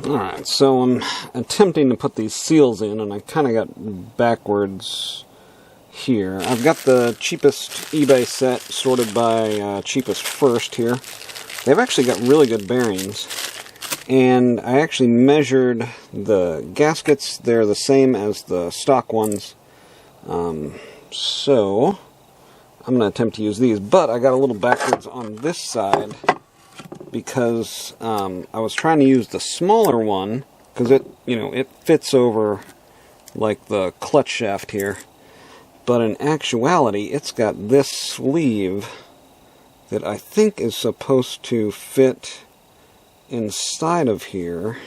Alright, so I'm attempting to put these seals in, and I kind of got backwards here. I've got the cheapest eBay set sorted by cheapest first here. They've actually got really good bearings. And I actually measured the gaskets. They're the same as the stock ones. So I'm going to attempt to use these. But I got a little backwards on this side because I was trying to use the smaller one because it fits over like the clutch shaft here. But in actuality, it's got this sleeve that I think is supposed to fit inside of here,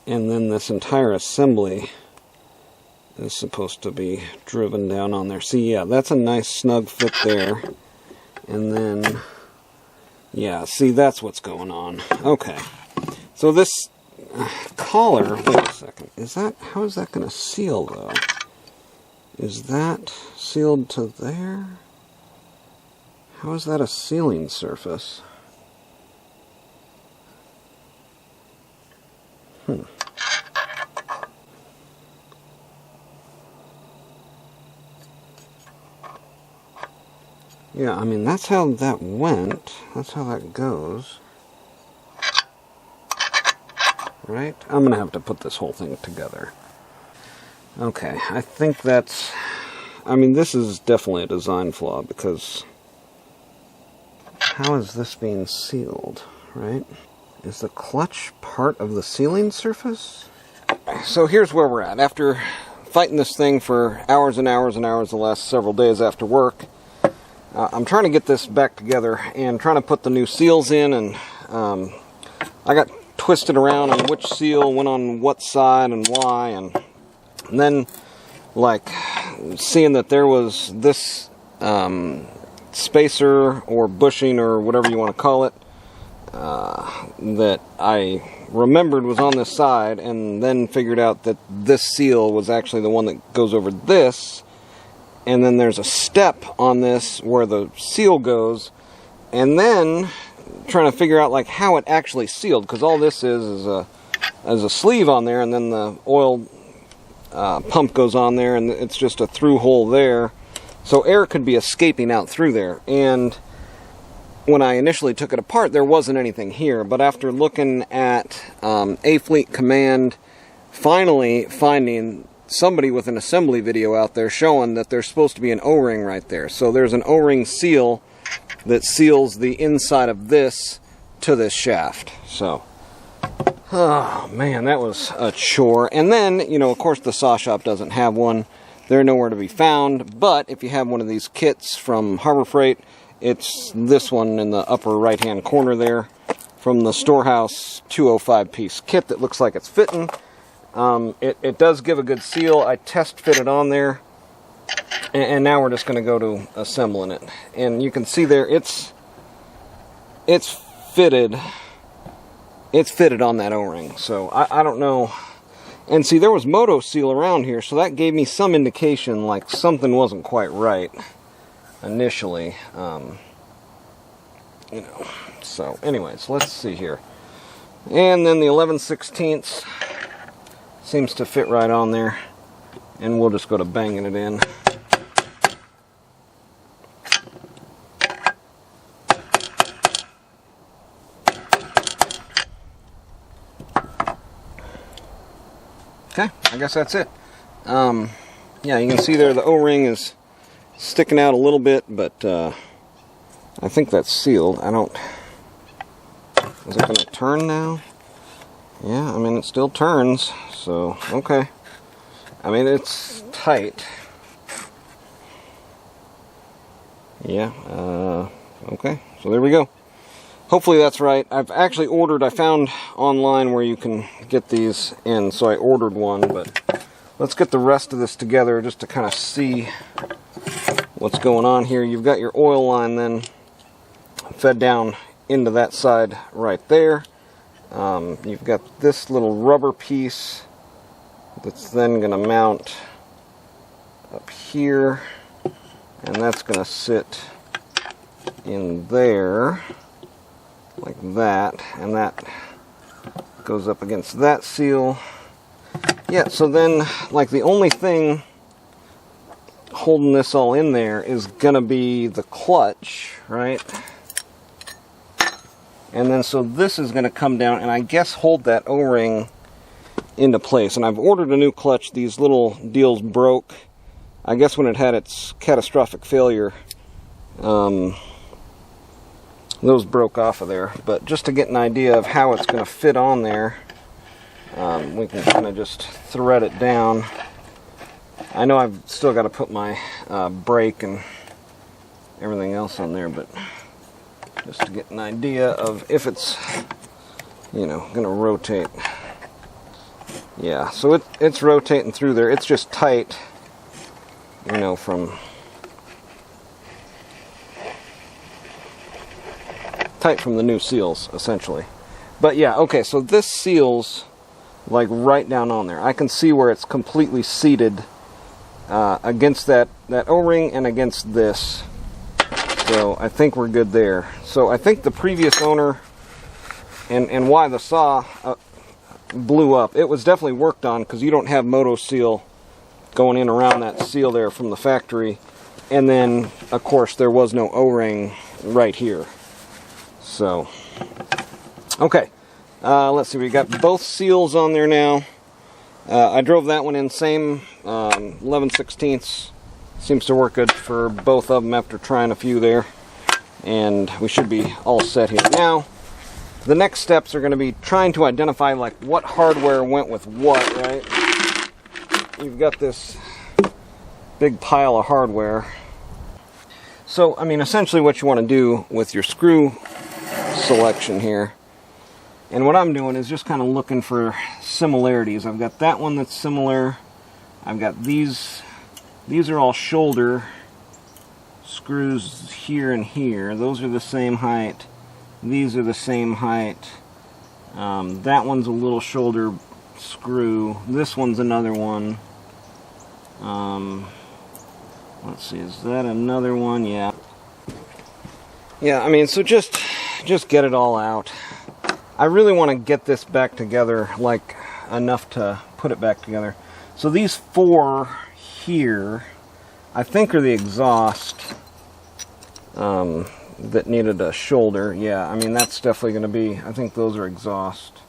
and then this entire assembly is supposed to be driven down on there. See, yeah, that's a nice snug fit there. And then, yeah, see, that's what's going on. Okay, so this collar, wait a second, how is that going to seal, though? Is that sealed to there? How is that a sealing surface? Yeah, I mean, that's how that went. That's how that goes. Right? I'm going to have to put this whole thing together. Okay, I think that's... I mean, this is definitely a design flaw, because how is this being sealed, right? Is the clutch part of the sealing surface? So here's where we're at. After fighting this thing for hours and hours and hours the last several days after work, I'm trying to get this back together and trying to put the new seals in, and I got twisted around on which seal went on what side and why, and then like seeing that there was this spacer or bushing or whatever you want to call it that I remembered was on this side, and then figured out that this seal was actually the one that goes over this, and then there's a step on this where the seal goes, and then trying to figure out like how it actually sealed, because all this is a sleeve on there, and then the oil pump goes on there, and it's just a through hole there, so air could be escaping out through there. And when I initially took it apart, there wasn't anything here, but after looking at A-Fleet Command, finally finding somebody with an assembly video out there showing that there's supposed to be an O-ring right there. So there's an O-ring seal that seals the inside of this to this shaft. So, oh man, that was a chore. And then, of course the saw shop doesn't have one. They're nowhere to be found, but if you have one of these kits from Harbor Freight, it's this one in the upper right-hand corner there from the Storehouse 205-piece kit that looks like it's fitting. It does give a good seal. I test fit it on there, and now we're just going to go to assembling it. And you can see there, it's fitted. It's fitted on that O-ring. So I don't know. And see, there was Moto seal around here, so that gave me some indication like something wasn't quite right initially. So anyways, let's see here. And then the 11/16 seems to fit right on there, and we'll just go to banging it in. Okay, I guess that's it. Yeah, you can see there the O-ring is sticking out a little bit, but I think that's sealed. Is it going to turn now? Yeah, I mean, it still turns, so, okay. I mean, it's tight. Yeah, okay, so there we go. Hopefully that's right. I've actually I found online where you can get these in, so I ordered one, but let's get the rest of this together just to kind of see what's going on here. You've got your oil line then fed down into that side right there. You've got this little rubber piece that's then going to mount up here, and that's going to sit in there like that, and that Goes up against that seal. Yeah, so then, like, the only thing holding this all in there is gonna be the clutch, right? And then so this is gonna come down and I guess hold that O-ring into place. And I've ordered a new clutch. These little deals broke, I guess, when it had its catastrophic failure. Those broke off of there. But just to get an idea of how it's going to fit on there, we can kind of just thread it down. I know I've still got to put my brake and everything else on there, but just to get an idea of if it's, you know, going to rotate. Yeah, so it's rotating through there. It's just tight, you know, from the new seals, essentially. But yeah, okay, so this seal's like right down on there. I can see where it's completely seated against that O-ring and against this. So I think we're good there. So I think the previous owner, and why the saw blew up, it was definitely worked on, because you don't have moto seal going in around that seal there from the factory. And then, of course, there was no O-ring right here. So, okay, let's see, we got both seals on there now. I drove that one in, same 11/16. Seems to work good for both of them after trying a few there. And we should be all set here. Now, the next steps are going to be trying to identify, like, what hardware went with what, right? You've got this big pile of hardware. So, I mean, essentially what you want to do with your screw selection here, and what I'm doing is just kind of looking for similarities. I've got that one that's similar. I've got these are all shoulder screws here and here. Those are the same height. These are the same height. That one's a little shoulder screw. This one's another one. Let's see, is that another one? Yeah. Yeah, I mean, so just get it all out. I really want to get this back together, like, enough to put it back together. So these four here, I think, are the exhaust that needed a shoulder. Yeah, I mean, that's definitely going to be, I think those are exhaust.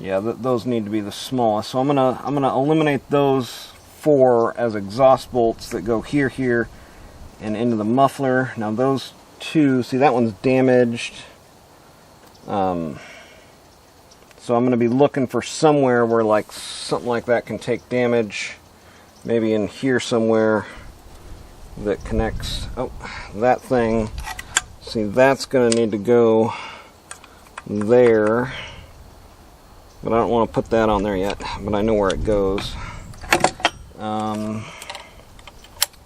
Yeah, those need to be the smallest. So I'm gonna eliminate those four as exhaust bolts that go here, and into the muffler. Now those two, see, that one's damaged. So I'm going to be looking for somewhere where, like, something like that can take damage. Maybe in here somewhere that connects. Oh, that thing. See, that's going to need to go there. But I don't want to put that on there yet. But I know where it goes.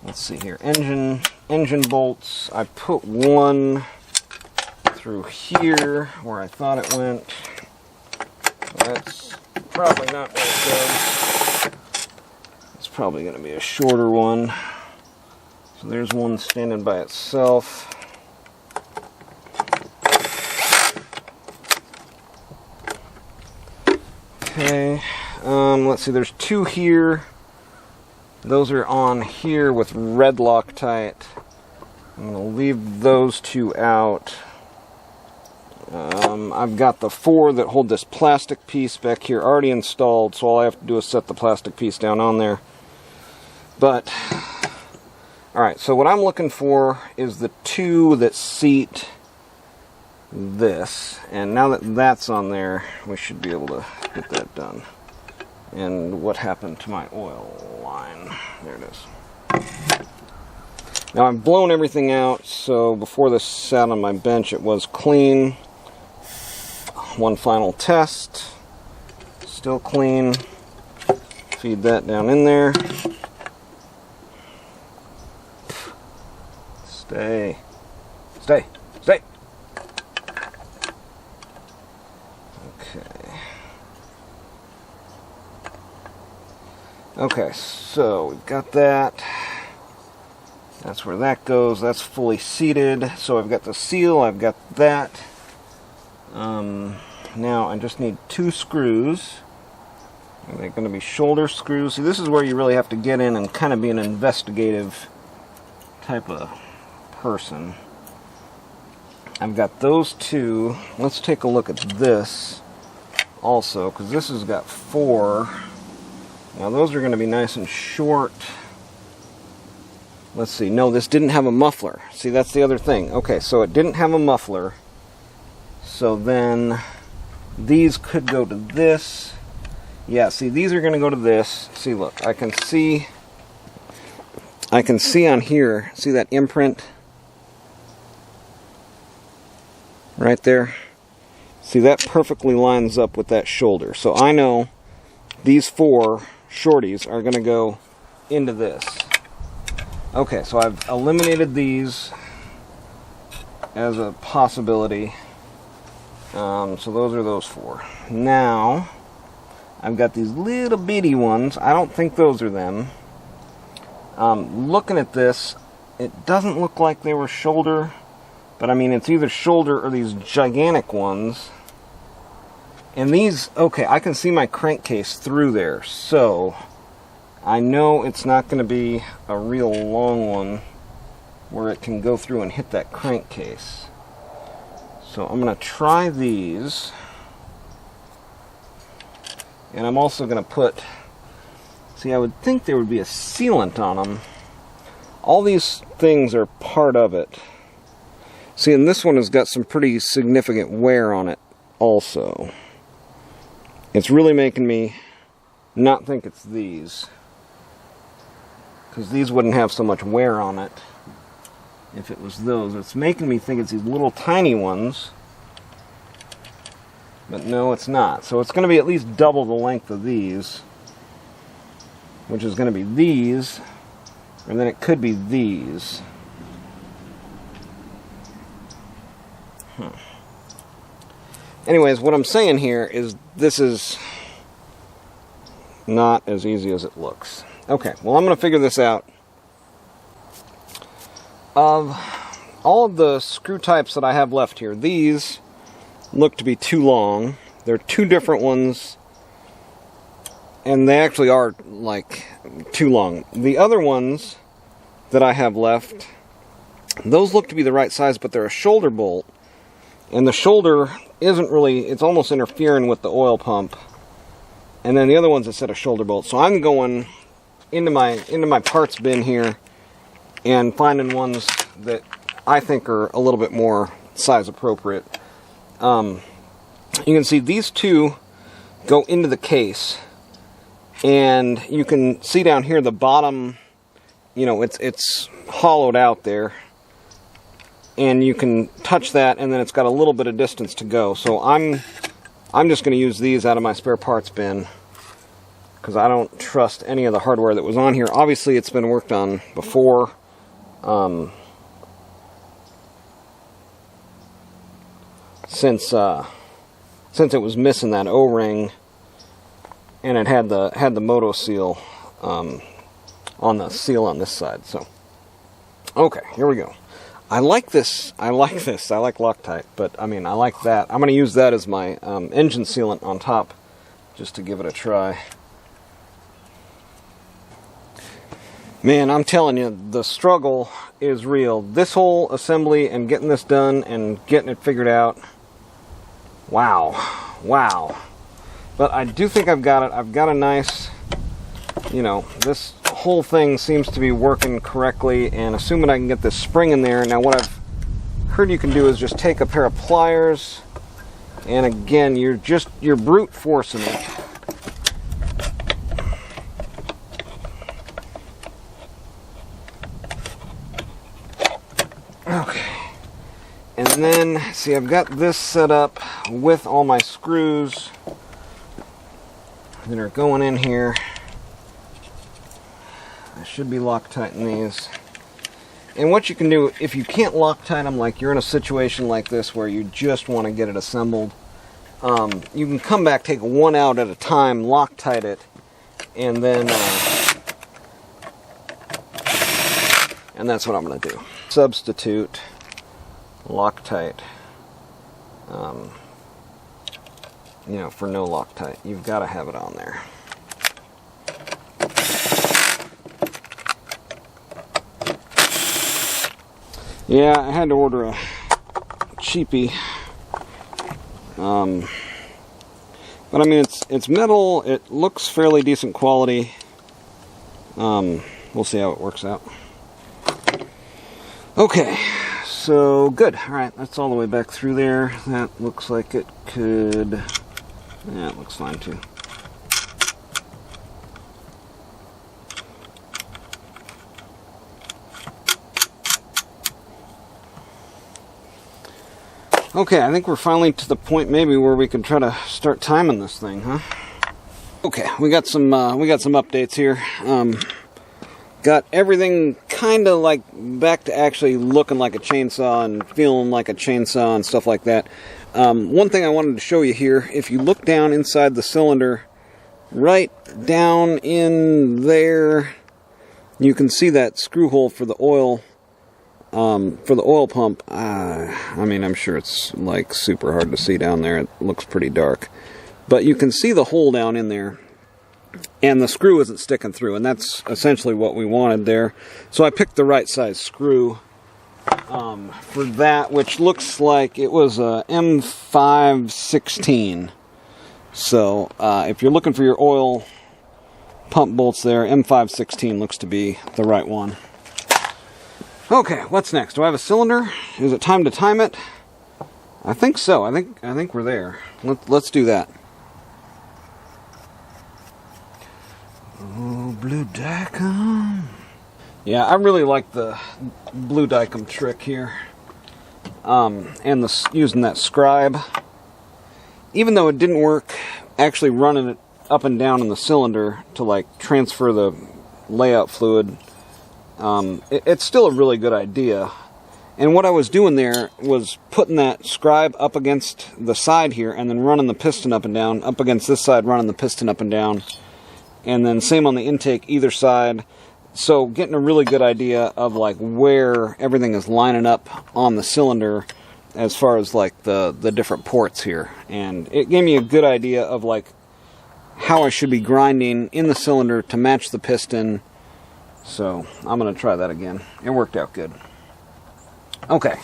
Let's see here. Engine bolts. I put one through here where I thought it went. That's probably not where it goes. It's probably going to be a shorter one. So there's one standing by itself. Okay. Let's see, there's two here. Those are on here with red Loctite. I'm going to leave those two out. I've got the four that hold this plastic piece back here already installed, so all I have to do is set the plastic piece down on there. But, alright, so what I'm looking for is the two that seat this. And now that that's on there, we should be able to get that done. And what happened to my oil line? There it is. Now I've blown everything out, so before this sat on my bench it was clean. One final test. Still clean. Feed that down in there. Stay. Stay. Stay. Okay. Okay, so we've got that. That's where that goes. That's fully seated. So I've got the seal, I've got that. Now I just need 2 screws. And they're going to be shoulder screws. See, this is where you really have to get in and kind of be an investigative type of person. I've got those 2. Let's take a look at this also, because this has got 4. Now those are going to be nice and short. Let's see. No, this didn't have a muffler. See, that's the other thing. Okay, so it didn't have a muffler. So then these could go to this. Yeah, see, these are going to go to this. See, look, I can see on here, see that imprint? Right there? See, that perfectly lines up with that shoulder. So I know these 4 shorties are going to go into this. Okay, so I've eliminated these as a possibility. So those are those 4. Now, I've got these little bitty ones. I don't think those are them. Looking at this, it doesn't look like they were shoulder, but I mean, it's either shoulder or these gigantic ones. And these, okay, I can see my crankcase through there, so I know it's not going to be a real long one where it can go through and hit that crankcase. So I'm going to try these. And I'm also going to put, see, I would think there would be a sealant on them. All these things are part of it. See, and this one has got some pretty significant wear on it also. It's really making me not think it's these, because these wouldn't have so much wear on it if it was those. It's making me think it's these little tiny ones, but no, it's not. So it's going to be at least double the length of these, which is going to be these, and then it could be these. Anyways, what I'm saying here is this is not as easy as it looks. Okay, well, I'm going to figure this out. Of all of the screw types that I have left here, these look to be too long. They're 2 different ones, and they actually are, like, too long. The other ones that I have left, those look to be the right size, but they're a shoulder bolt. And the shoulder isn't really, it's almost interfering with the oil pump. And then the other one's a set of shoulder bolts. So I'm going into my parts bin here and finding ones that I think are a little bit more size appropriate. You can see these 2 go into the case. And you can see down here the bottom, you know, it's hollowed out there. And you can touch that, and then it's got a little bit of distance to go. So I'm just going to use these out of my spare parts bin, because I don't trust any of the hardware that was on here. Obviously, it's been worked on before. Since it was missing that O-ring, and it had the Moto seal on the seal on this side. So, okay, here we go. I like this. I like Loctite, but I mean, I like that. I'm going to use that as my engine sealant on top, just to give it a try. Man, I'm telling you, the struggle is real. This whole assembly and getting this done and getting it figured out. Wow. But I do think I've got it. I've got a nice, you know, this whole thing seems to be working correctly, and assuming I can get this spring in there. Now, what I've heard you can do is just take a pair of pliers, and again, you're brute forcing it. Okay. And then, see, I've got this set up with all my screws that are going in here. I should be Loctiting these. And what you can do, if you can't Loctite them, like you're in a situation like this where you just want to get it assembled, you can come back, take one out at a time, Loctite it, and then, and that's what I'm going to do. Substitute Loctite you know, for no Loctite. You've got to have it on there. Yeah, I had to order a cheapie. But I mean, it's metal. It looks fairly decent quality. We'll see how it works out. Okay, so good. All right, that's all the way back through there. That looks like it could. Yeah, it looks fine too. Okay, I think we're finally to the point maybe where we can try to start timing this thing, huh? Okay, we got some updates here. Got everything kind of like back to actually looking like a chainsaw and feeling like a chainsaw and stuff like that. One thing I wanted to show you here, if you look down inside the cylinder, right down in there, you can see that screw hole for the oil. For the oil pump, I mean, I'm sure it's like super hard to see down there. It looks pretty dark. But you can see the hole down in there, and the screw isn't sticking through, and that's essentially what we wanted there. So I picked the right size screw for that, which looks like it was a M516. So if you're looking for your oil pump bolts there, M516 looks to be the right one. Okay, what's next? Do I have a cylinder? Is it time to time it? I think so. I think we're there. Let's do that. Oh, blue dicom. Yeah, I really like the blue dicom trick here. And using that scribe. Even though it didn't work, actually running it up and down in the cylinder to like transfer the layout fluid. It's still a really good idea. And what I was doing there was putting that scribe up against the side here and then running the piston up and down, up against this side, running the piston up and down, and then same on the intake either side. So getting a really good idea of like where everything is lining up on the cylinder as far as like the different ports here. And it gave me a good idea of like how I should be grinding in the cylinder to match the piston. So I'm going to try that again. It worked out good. Okay,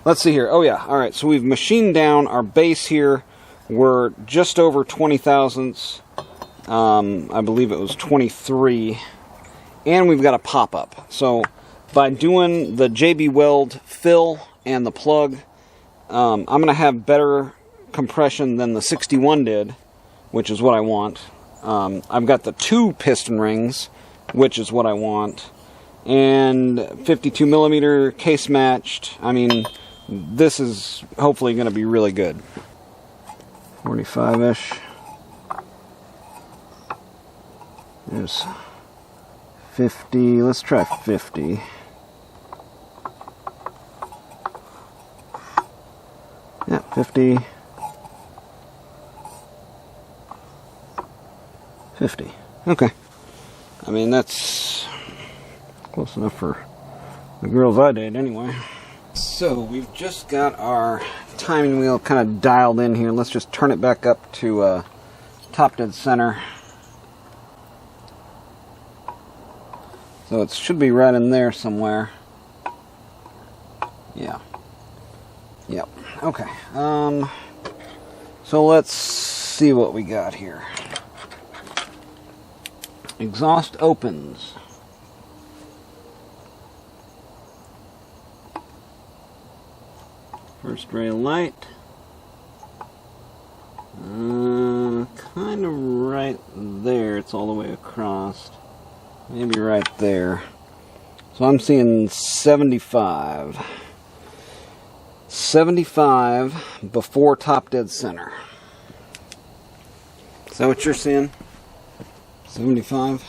let's see here. Oh yeah, all right, so we've machined down our base here. We're just over 20 thousandths. I believe it was 23. And we've got a pop-up. So by doing the JB Weld fill and the plug, I'm going to have better compression than the 61 did, which is what I want. I've got the 2 piston rings, which is what I want, and 52 millimeter case matched. I mean, this is hopefully going to be really good. 45-ish. There's 50. Let's try 50. Yeah, 50. 50. Okay. I mean, that's close enough for the girls I date anyway. So, we've just got our timing wheel kind of dialed in here. Let's just turn it back up to top dead center. So it should be right in there somewhere. Yeah. Yep. Okay. So let's see what we got here. Exhaust opens. First ray of light. Kind of right there. It's all the way across. Maybe right there. So I'm seeing 75. 75 before top dead center. Is that what you're seeing? 75?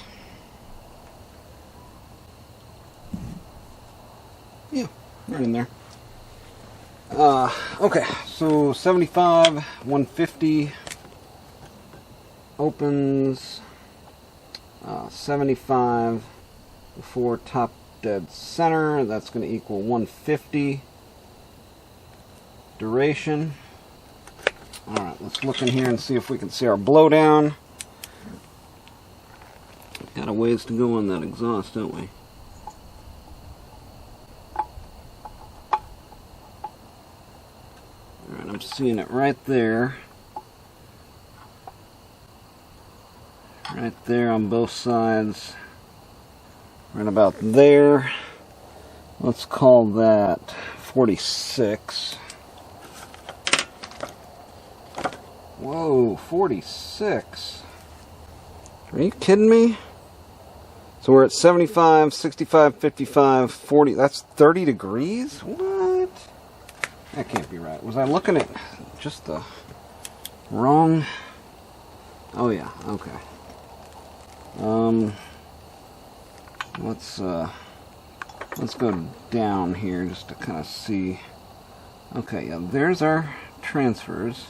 Yeah, right in there. Okay, so 75, 150 opens, 75 before top dead center. That's going to equal 150 duration. Alright, let's look in here and see if we can see our blowdown. Got a ways to go on that exhaust, don't we? Alright, I'm seeing it right there. Right there on both sides. Right about there. Let's call that 46. Whoa, 46. Are you kidding me? So we're at 75, 65, 55, 40. That's 30 degrees? What? That can't be right. Was I looking at just the wrong? Oh yeah, okay. Let's go down here just to kind of see. Okay, yeah, there's our transfers.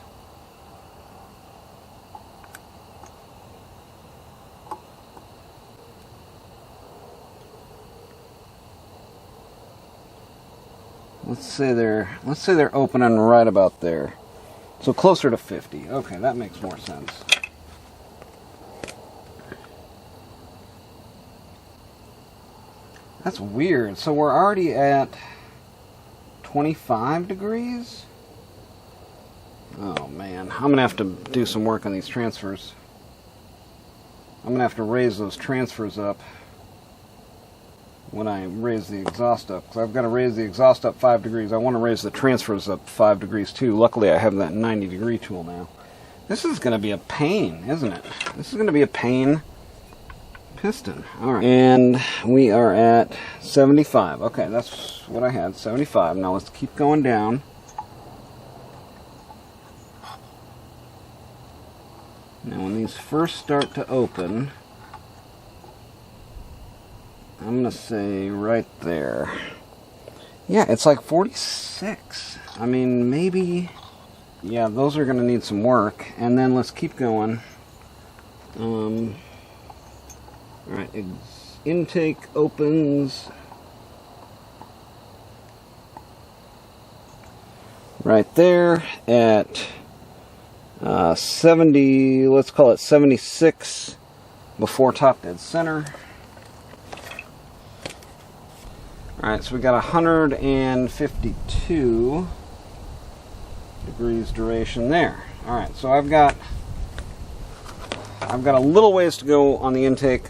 Let's say they're opening right about there. So closer to 50. Okay, that makes more sense. That's weird. So we're already at 25 degrees? Oh man, I'm going to have to do some work on these transfers. I'm going to have to raise those transfers up when I raise the exhaust up. Because I've got to raise the exhaust up 5 degrees. I want to raise the transfers up 5 degrees too. Luckily I have that 90 degree tool now. This is going to be a pain, isn't it? This is going to be a pain. Piston. Alright. And we are at 75. Okay, that's what I had, 75. Now let's keep going down. Now when these first start to open, I'm going to say right there. Yeah, it's like 46. I mean, maybe... Yeah, those are going to need some work. And then let's keep going. Alright, intake opens right there at 70, let's call it 76 before top dead center. Alright, so we got 152 degrees duration there. Alright, so I've got a little ways to go on the intake.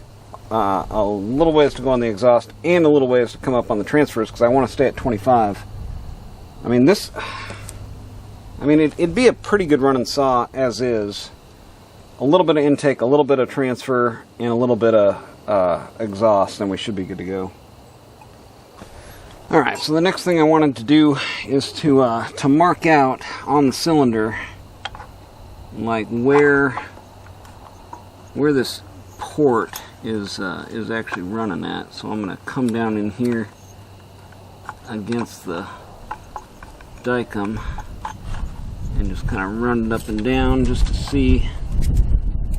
A little ways to go on the exhaust, and a little ways to come up on the transfers, because I want to stay at 25. I mean, it'd be a pretty good running saw as is. A little bit of intake, a little bit of transfer, and a little bit of exhaust, and we should be good to go. Alright, so the next thing I wanted to do is to mark out on the cylinder, like where this port is actually running at. So I'm going to come down in here against the dicom and just kind of run it up and down just to see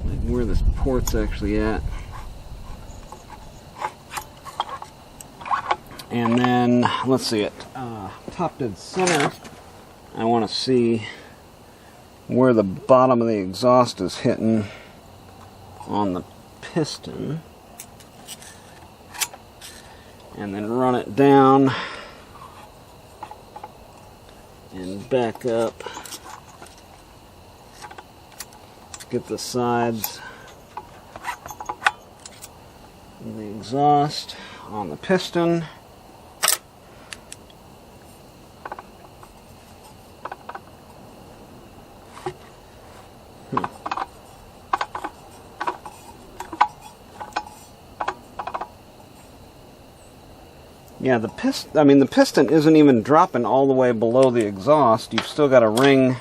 like where this port's actually at. And then let's see it, top dead center. I want to see where the bottom of the exhaust is hitting on the piston, and then run it down and back up, get the sides of the exhaust on the piston. Yeah, the piston isn't even dropping all the way below the exhaust. You've still got a ring.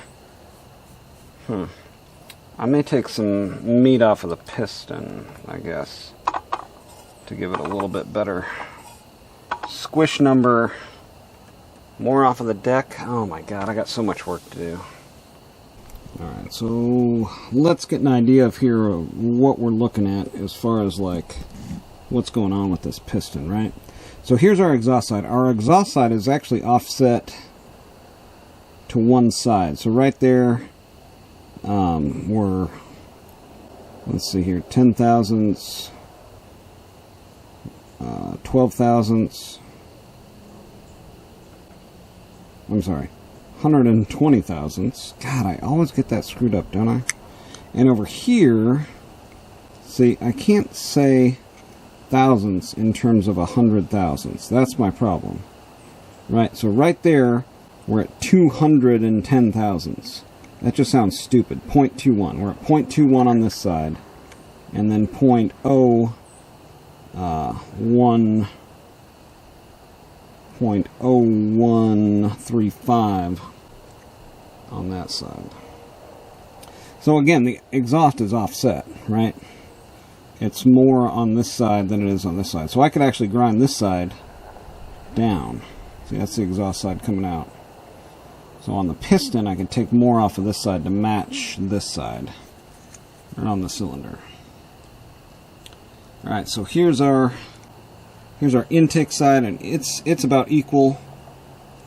I may take some meat off of the piston, I guess, to give it a little bit better squish number. More off of the deck. Oh my god, I got so much work to do. Alright, so let's get an idea of here of what we're looking at as far as like what's going on with this piston, right? So here's our exhaust side. Our exhaust side is actually offset to one side. So right there were, let's see here, 10 thousandths, 12 thousandths, I'm sorry, 120 thousandths. God, I always get that screwed up, don't I? And over here, see, I can't say thousandths in terms of 100 thousandths. That's my problem. Right, so right there, we're at 210 thousandths. That just sounds stupid. 0.21. We're at 0.21 on this side. And then 0.0135 on that side. So again, the exhaust is offset, right? It's more on this side than it is on this side. So I could actually grind this side down. See, that's the exhaust side coming out. So on the piston, I can take more off of this side to match this side, right on the cylinder. All right, so here's our intake side, and it's about equal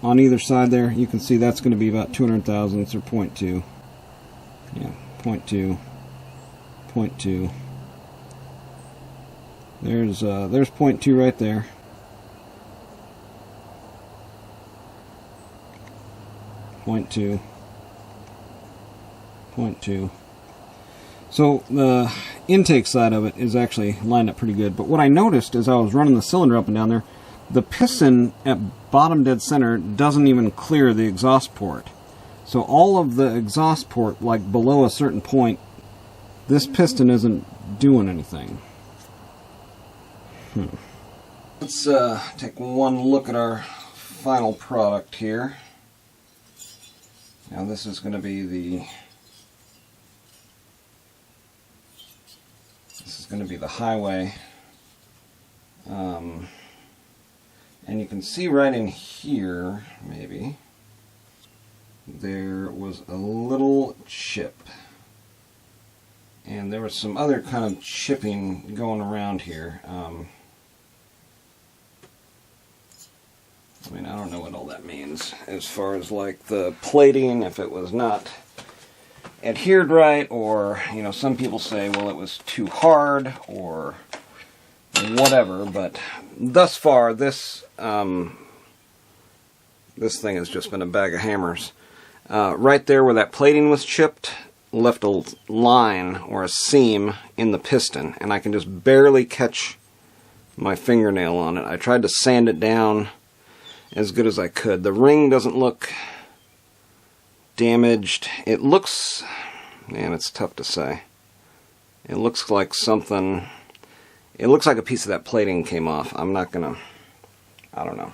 on either side there. You can see that's going to be about 200 thousandths or 0.2. Yeah, 0.2, 0.2. There's 0.2 right there. 0.2, 0.2. So the intake side of it is actually lined up pretty good. But what I noticed as I was running the cylinder up and down there, the piston at bottom dead center doesn't even clear the exhaust port. So all of the exhaust port, like below a certain point, this piston isn't doing anything. Let's take one look at our final product here. Now this is going to be the highway, and you can see right in here, maybe, there was a little chip, and there was some other kind of chipping going around here. I mean, I don't know what all that means as far as like the plating, if it was not adhered right, or, you know, some people say, well, it was too hard or whatever, but thus far this this thing has just been a bag of hammers. Right there where that plating was chipped left a line or a seam in the piston, and I can just barely catch my fingernail on it. I tried to sand it down as good as I could. The ring doesn't look damaged. It looks, man, it's tough to say. It looks like something, it looks like a piece of that plating came off. I'm not gonna, I don't know.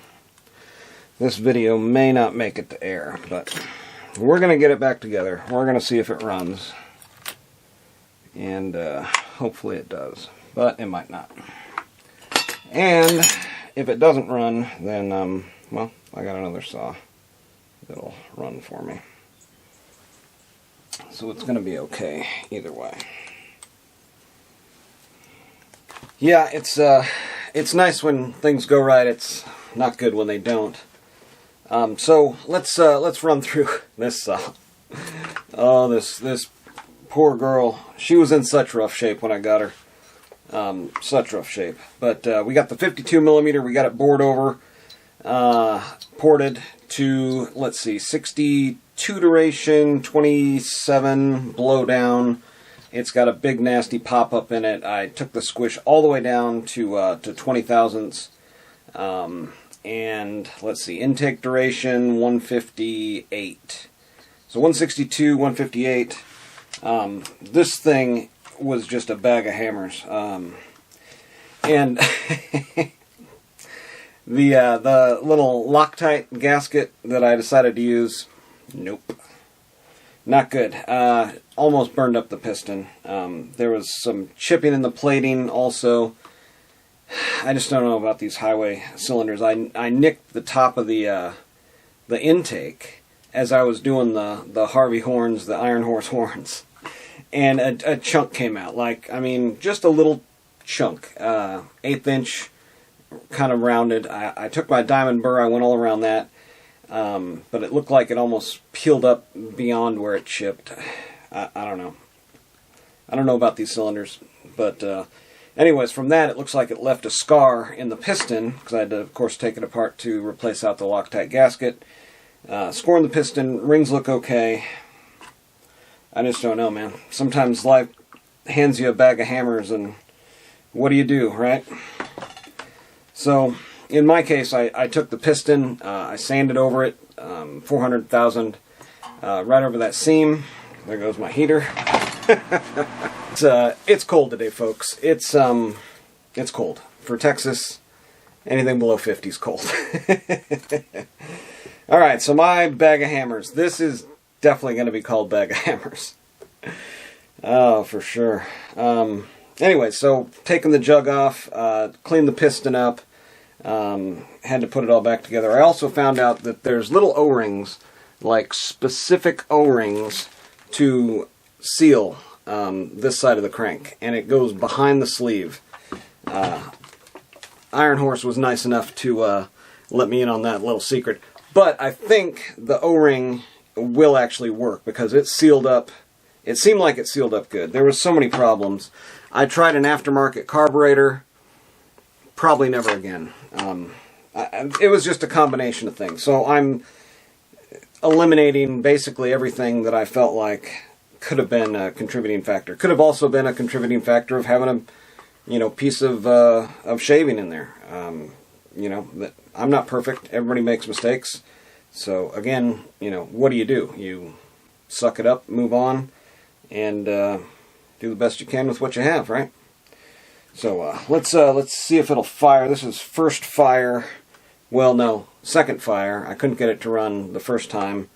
This video may not make it to air, but we're gonna get it back together. We're gonna see if it runs, and hopefully it does, but it might not. And if it doesn't run, then well, I got another saw that'll run for me. So it's going to be okay either way. Yeah, it's nice when things go right. It's not good when they don't. So let's run through this saw. Oh, this poor girl. She was in such rough shape when I got her. Such rough shape. But we got the 52 millimeter. We got it bored over, ported to, let's see, 62 duration, 27 blow down. It's got a big nasty pop up in it. I took the squish all the way down to 20 thousandths. And let's see, intake duration 158. So 162, 158. This thing was just a bag of hammers. And the little Loctite gasket that I decided to use, nope. Not good. Almost burned up the piston. There was some chipping in the plating also. I just don't know about these highway cylinders. I nicked the top of the intake as I was doing the Harvey horns, the Iron Horse horns. And a chunk came out. Like, I mean, just a little chunk. 1/8 inch, kind of rounded. I took my diamond burr, I went all around that. But it looked like it almost peeled up beyond where it chipped. I don't know. I don't know about these cylinders, but anyways, from that it looks like it left a scar in the piston, because I had to, of course, take it apart to replace out the Loctite gasket. Scoring the piston, rings look okay. I just don't know, man. Sometimes life hands you a bag of hammers, and what do, right? So, in my case, I took the piston, I sanded over it, 400,000, right over that seam. There goes my heater. It's cold today, folks. It's cold. For Texas, anything below 50 is cold. Alright, so my bag of hammers. This is definitely going to be called bag of hammers. Oh, for sure. Anyway, so taking the jug off, cleaned the piston up, had to put it all back together. I also found out that there's little O-rings, like specific O-rings to seal this side of the crank, and it goes behind the sleeve. Iron Horse was nice enough to let me in on that little secret, but I think the O-ring will actually work because it's sealed up. It seemed like it sealed up good. There was so many problems. I tried an aftermarket carburetor. Probably never again. It was just a combination of things. So I'm eliminating basically everything that I felt like could have been a contributing factor. Could have also been a contributing factor of having a piece of shaving in there. That I'm not perfect. Everybody makes mistakes. So again, what do? You suck it up, move on, and do the best you can with what you have, right? So let's see if it'll fire. This is first fire. Well, no, second fire. I couldn't get it to run the first time,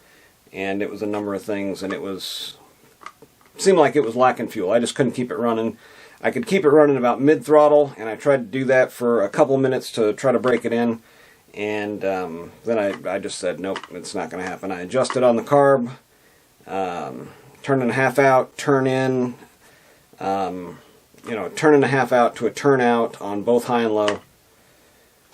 and it was a number of things, and seemed like it was lacking fuel. I just couldn't keep it running. I could keep it running about mid-throttle, and I tried to do that for a couple minutes to try to break it in, and then I just said, nope, it's not going to happen. I adjusted on the carb, turn and a half out, turn in, turn and a half out to a turn out on both high and low.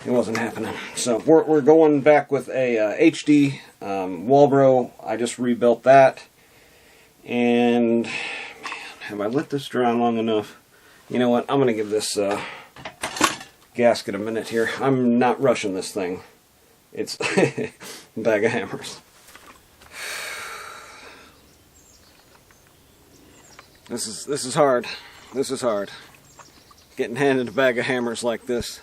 It wasn't happening. So we're going back with a HD Walbro. I just rebuilt that. And, man, have I let this dry long enough? You know what? I'm going to give this gasket a minute here. I'm not rushing this thing. It's a bag of hammers. This is hard. This is hard. Getting handed a bag of hammers like this.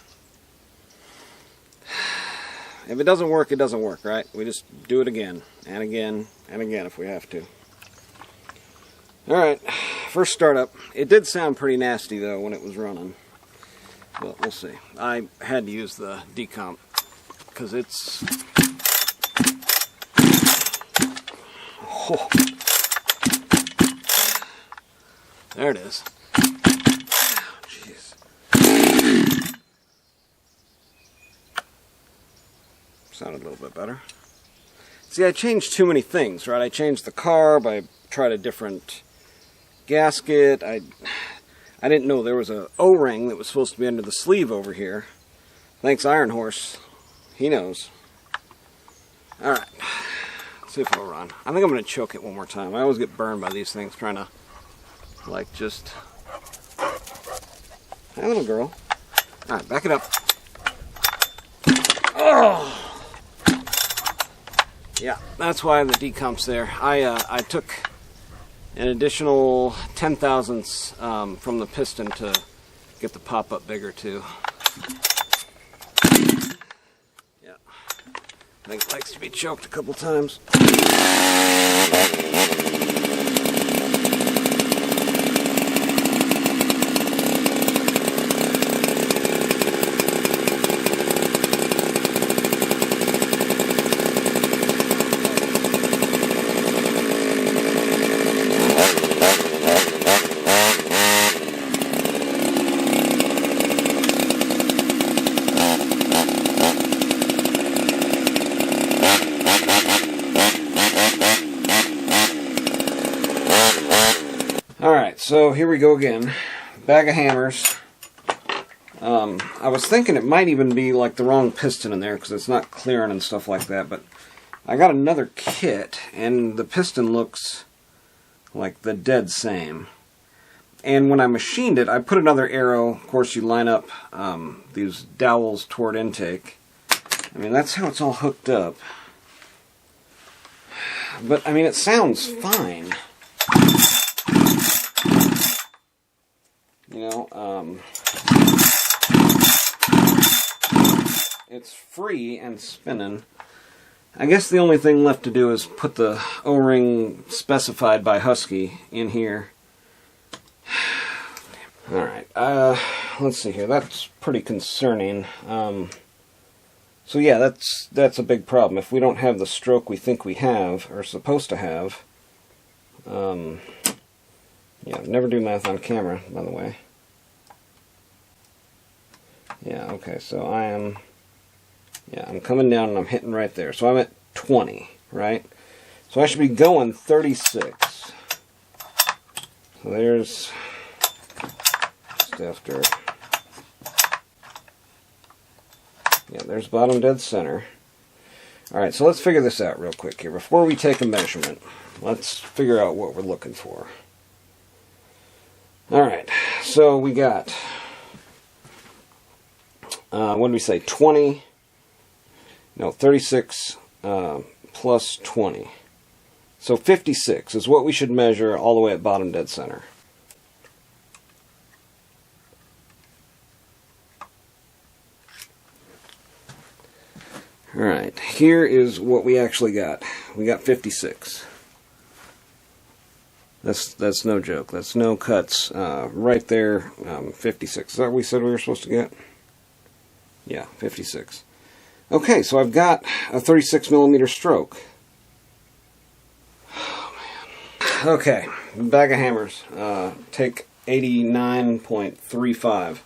If it doesn't work, it doesn't work, right? We just do it again, and again, and again if we have to. Alright, first startup. It did sound pretty nasty, though, when it was running. But we'll see. I had to use the decomp, because it's... Oh. There it is. Jeez. Sounded a little bit better. See, I changed too many things, right? I changed the carb, I tried a different gasket, I didn't know there was a O-ring that was supposed to be under the sleeve over here. Thanks Iron Horse. He knows. Alright. Let's see if it'll run. I think I'm going to choke it one more time. I always get burned by these things trying to, just... Hi, little girl. Alright, back it up. Oh! Yeah, that's why the decomp's there. I took an additional 10 thousandths from the piston to get the pop-up bigger, too. Yeah. I think it likes to be choked a couple times. Alright, so here we go again. Bag of hammers. I was thinking it might even be like the wrong piston in there because it's not clearing and stuff like that, but I got another kit and the piston looks like the dead same. And when I machined it, I put another arrow. Of course, you line up these dowels toward intake. I mean, that's how it's all hooked up. But, I mean, it sounds fine. You know, it's free and spinning. I guess the only thing left to do is put the O-ring specified by Husky in here. Alright, let's see here. That's pretty concerning. So yeah, that's a big problem. If we don't have the stroke we think we have, or supposed to have, yeah, never do math on camera, by the way. Yeah, okay, so I'm coming down and I'm hitting right there. So I'm at 20, right? So I should be going 36. So there's just after. Yeah, there's bottom dead center. Alright, so let's figure this out real quick here. Before we take a measurement, let's figure out what we're looking for. Alright, so we got, what did we say, 20, no, 36 plus 20. So 56 is what we should measure all the way at bottom dead center. Alright, here is what we actually got. We got 56. That's no joke. That's no cuts. Right there, 56. Is that what we said we were supposed to get? Yeah, 56. Okay, so I've got a 36 millimeter stroke. Oh, man. Okay, bag of hammers. Take 89.35.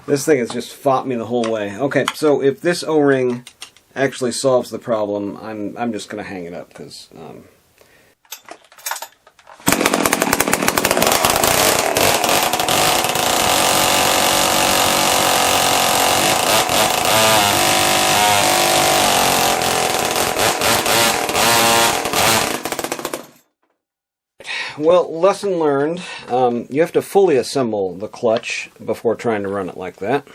This thing has just fought me the whole way. Okay, so if this O-ring actually solves the problem, I'm just going to hang it up because well, lesson learned. You have to fully assemble the clutch before trying to run it like that.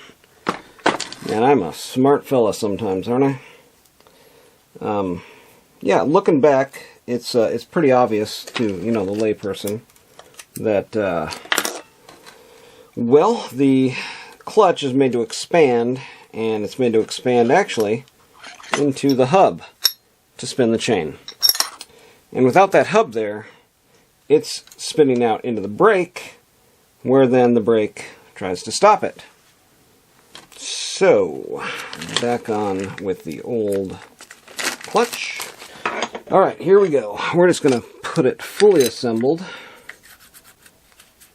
And I'm a smart fella sometimes, aren't I? Yeah, looking back, it's pretty obvious to, you know, the layperson that, well, the clutch is made to expand, and it's made to expand actually into the hub to spin the chain. And without that hub there, it's spinning out into the brake, where then the brake tries to stop it. So, back on with the old clutch. Alright, here we go. We're just going to put it fully assembled.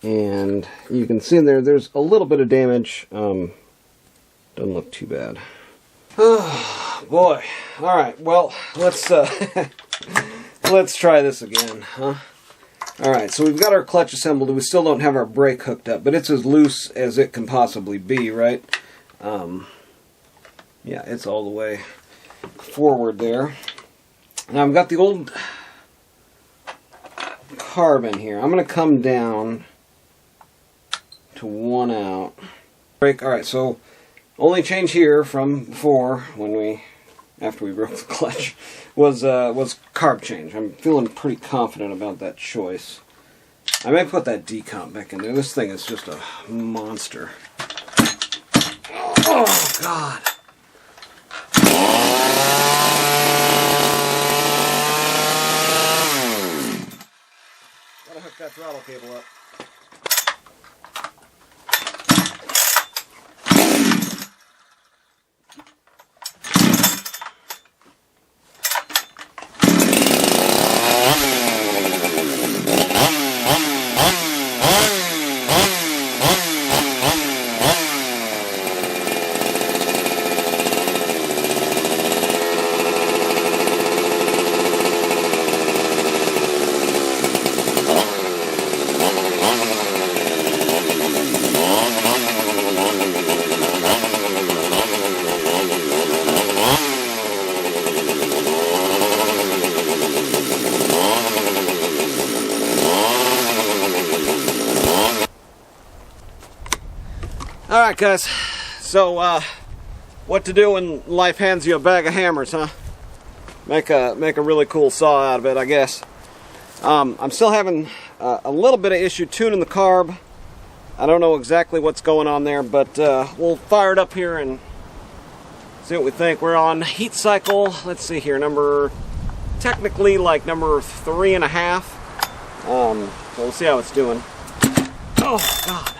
And you can see there's a little bit of damage. Doesn't look too bad. Oh, boy. Alright, well, let's try this again, huh? Alright, so we've got our clutch assembled, and we still don't have our brake hooked up, but it's as loose as it can possibly be, right? Yeah, it's all the way forward there. Now I've got the old carb in here. I'm going to come down to 1 out. Brake. Alright, so only change here from before, after we broke the clutch, was carb change. I'm feeling pretty confident about that choice. I may put that decomp back in there. This thing is just a monster. Oh, God. Gotta hook that throttle cable up. Alright guys, so what to do when life hands you a bag of hammers, huh? Make a really cool saw out of it, I guess. I'm still having a little bit of issue tuning the carb. I don't know exactly what's going on there, but we'll fire it up here and see what we think. We're on heat cycle, let's see here, technically like number 3.5. So we'll see how it's doing. Oh God.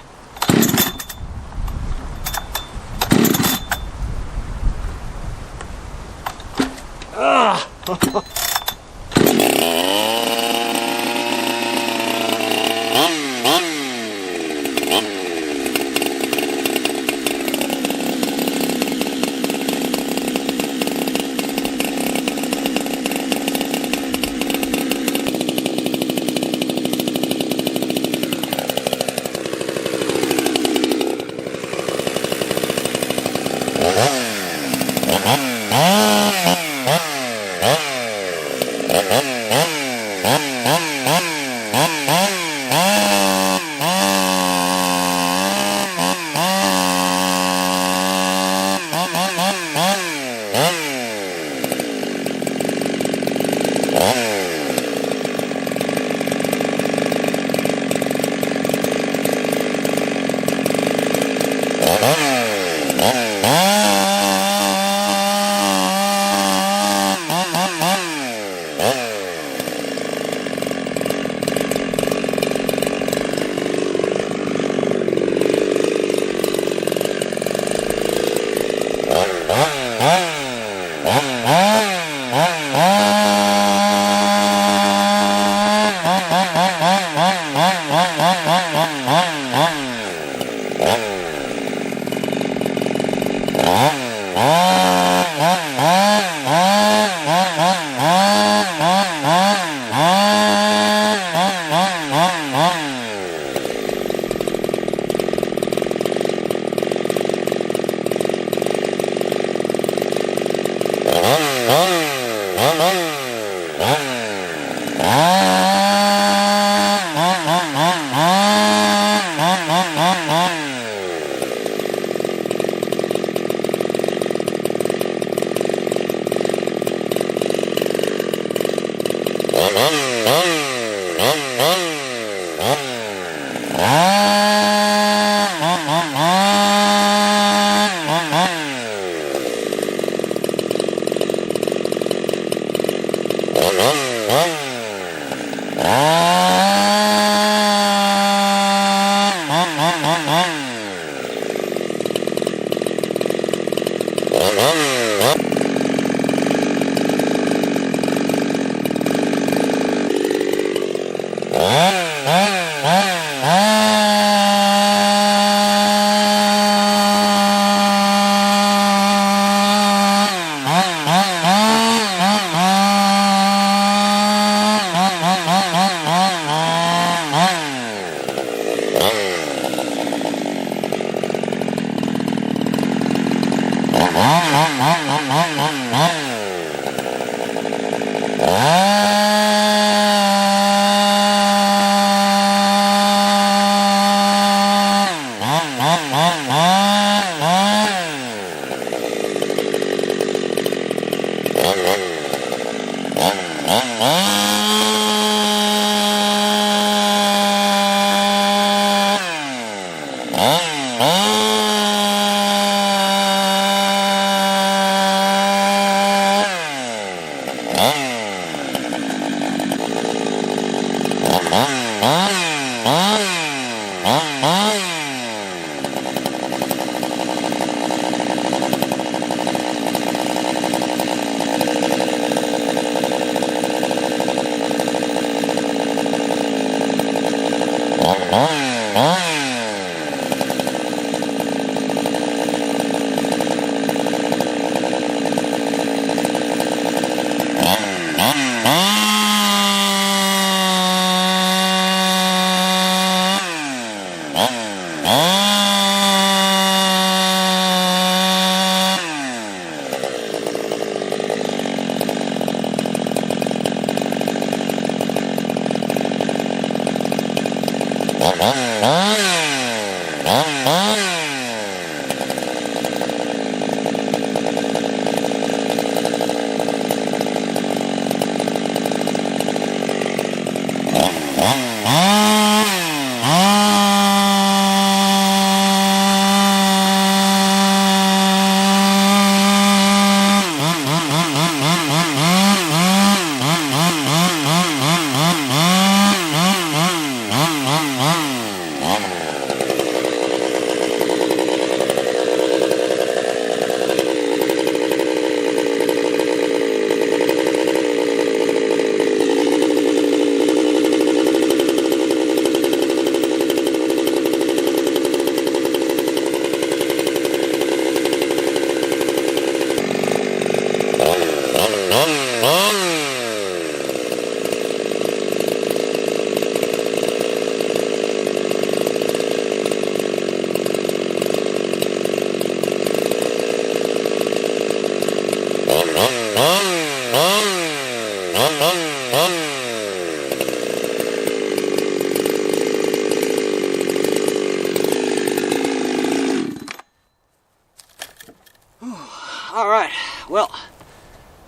All right, well,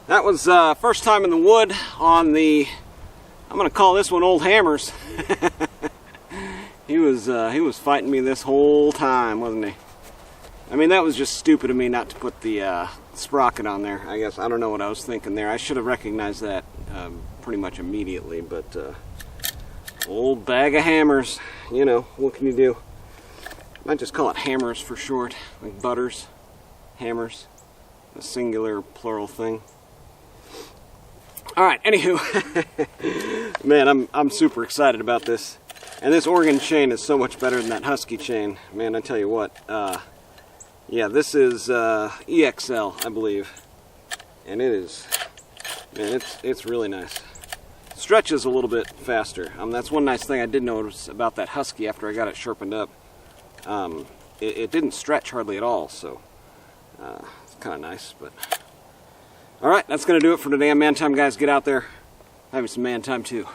that was first time in the wood on the, I'm gonna call this one Old Hammers. He was fighting me this whole time, wasn't he? I mean, that was just stupid of me not to put the sprocket on there. I guess, I don't know what I was thinking there. I should have recognized that pretty much immediately, but old bag of hammers, you know, what can you do? Might just call it hammers for short, like butters, hammers, a singular plural thing. All right, anywho, man, I'm super excited about this. And this Oregon chain is so much better than that Husky chain. Man, I tell you what, yeah, this is EXL, I believe. And it is, man, it's really nice. Stretches a little bit faster. That's one nice thing I did notice about that Husky after I got it sharpened up. It didn't stretch hardly at all, so it's kind of nice. But all right, that's going to do it for today on Man Time, guys. Get out there. Having some man time, too.